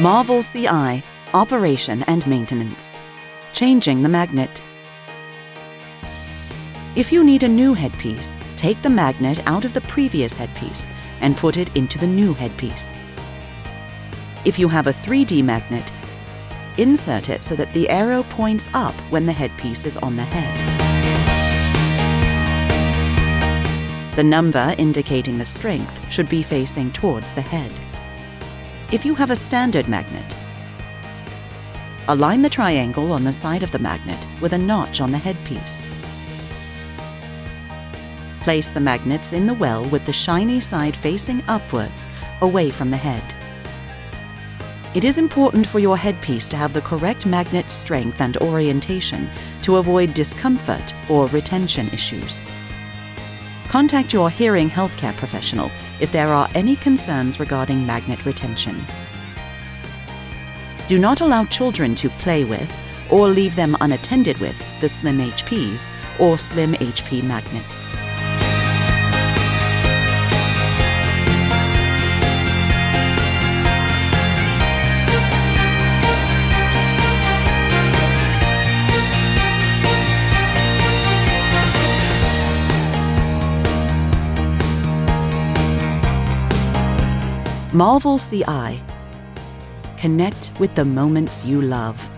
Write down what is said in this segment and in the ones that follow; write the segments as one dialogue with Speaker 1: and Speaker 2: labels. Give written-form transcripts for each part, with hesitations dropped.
Speaker 1: Marvel CI, Operation and Maintenance. Changing the magnet. If you need a new headpiece, take the magnet out of the previous headpiece and put it into the new headpiece. If you have a 3D magnet, insert it so that the arrow points up when the headpiece is on the head. The number indicating the strength should be facing towards the head. If you have a standard magnet, align the triangle on the side of the magnet with a notch on the headpiece. Place the magnets in the well with the shiny side facing upwards, away from the head. It is important for your headpiece to have the correct magnet strength and orientation to avoid discomfort or retention issues. Contact your hearing healthcare professional if there are any concerns regarding magnet retention. Do not allow children to play with or leave them unattended with the Slim HPs or Slim HP magnets. Marvel CI. Connect with the moments you love.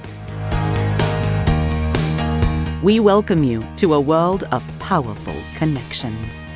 Speaker 1: We welcome you to a world of powerful connections.